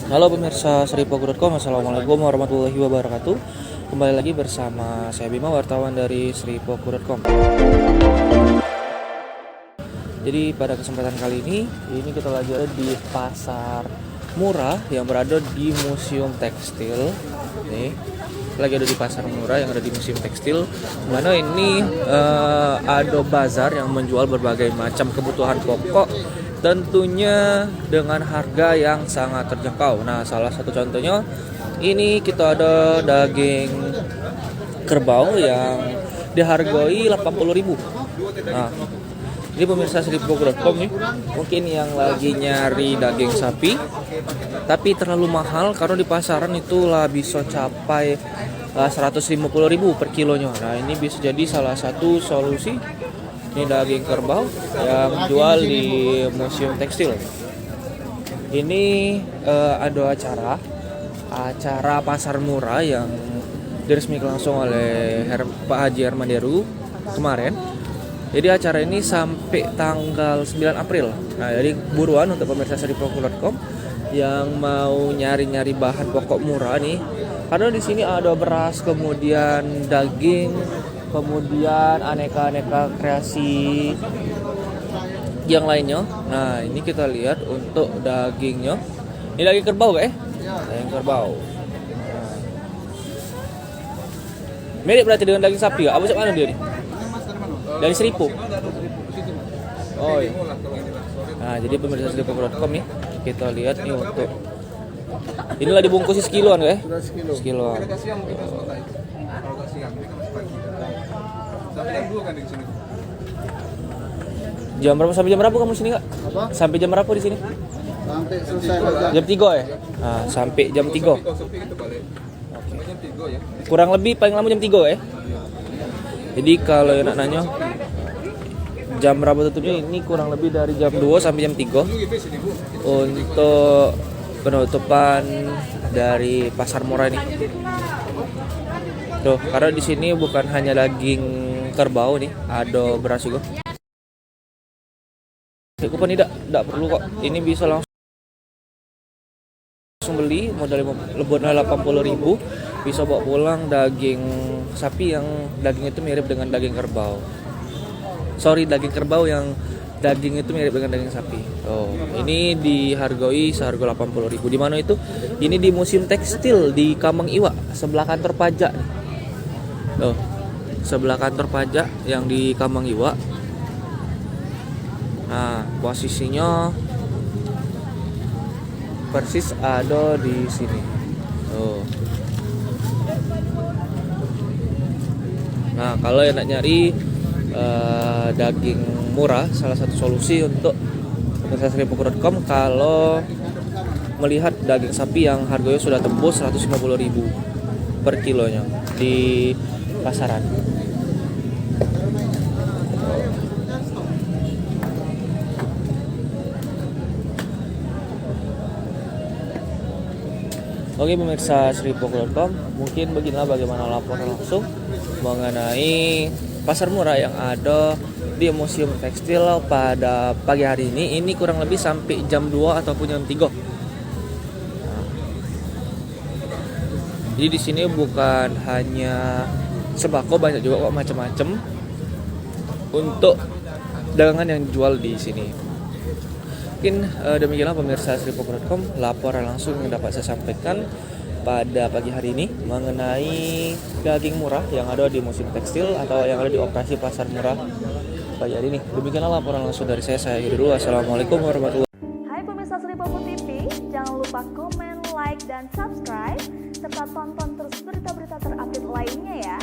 Halo pemirsa Seripoku.com, Assalamualaikum warahmatullahi wabarakatuh. Kembali lagi bersama saya Bima, wartawan dari Seripoku.com. Jadi pada kesempatan kali ini kita lagi ada di pasar murah yang berada di Museum Tekstil. Nih, lagi ada di pasar murah yang ada di Museum Tekstil. Mana ini ada bazar yang menjual berbagai macam kebutuhan pokok, tentunya dengan harga yang sangat terjangkau. Nah, salah satu contohnya ini kita ada daging kerbau yang dihargai 80.000. Nah, ini pemirsa Seripoku.com nih, mungkin yang lagi nyari daging sapi tapi terlalu mahal karena di pasaran itu lah bisa capai 150.000 per kilonya. Nah, ini bisa jadi salah satu solusi. Ini daging kerbau yang jual di Museum Tekstil. Ini ada acara pasar murah yang diresmikan langsung oleh Pak Haji Herman Deru kemarin. Jadi acara ini sampai tanggal 9 April. Nah, jadi buruan untuk pemirsa Seripoku.com yang mau nyari-nyari bahan pokok murah nih. Karena di sini ada beras, kemudian daging, kemudian aneka-aneka kreasi yang lainnya. Nah, ini kita lihat untuk dagingnya. Ini daging kerbau ya? Daging kerbau. Nah. Mirip berarti dengan daging sapi ya? Apa macam mana dia nih? Dari Seripo. Oh iya. Nah, jadi pemirsa Seripoku.com nih, kita lihat nih untuk inilah dibungkus sekiloan ya? Sekiloan. Jam berapa sampai jam berapa kamu di sini, Kak? Apa? Sampai jam berapa di sini? Sampai selesai Jam 3 ya? Nah, sampai jam 3. Kurang lebih paling lama jam 3 ya? Jadi kalau nak nanya jam berapa tutupnya, ini kurang lebih dari jam 2 sampai jam 3 untuk penutupan dari pasar murah ini. Tuh, karena di sini bukan hanya daging kerbau nih, ada beras juga. Kupon tidak perlu kok. Ini bisa langsung beli modal 80.000, bisa bawa pulang daging sapi yang daging itu mirip dengan daging kerbau. Daging kerbau yang daging itu mirip dengan daging sapi. Oh, ini dihargai seharga 80.000. Di mana itu? Ini di Museum Tekstil di Kamang Iwa, sebelah kantor pajak. Oh, sebelah kantor pajak yang di Kamang Iwa. Nah, posisinya persis ada di sini. Oh. Nah, kalau yang nak nyari daging murah, salah satu solusi untuk pemirsa Seripoku.com kalau melihat daging sapi yang harganya sudah tembus 150.000 per kilonya di pasaran. Oke pemirsa Seripoku.com, mungkin beginilah bagaimana laporan langsung mengenai pasar murah yang ada di Museum Tekstil pada pagi hari ini. Ini kurang lebih sampai jam 2 ataupun jam 3. Nah, jadi di sini bukan hanya sembako, banyak juga kok macam-macam untuk dagangan yang dijual di sini. Mungkin demikianlah pemirsa Seripoku.com laporan langsung yang dapat saya sampaikan pada pagi hari ini mengenai daging murah yang ada di Museum Tekstil atau yang ada di operasi pasar murah pagi hari ini. Demikianlah laporan langsung dari saya akhiri dulu. Assalamualaikum warahmatullahi wabarakatuh. Hai pemirsa Seripoku TV, jangan lupa komen, like, dan subscribe serta tonton terus berita-berita terupdate lainnya ya.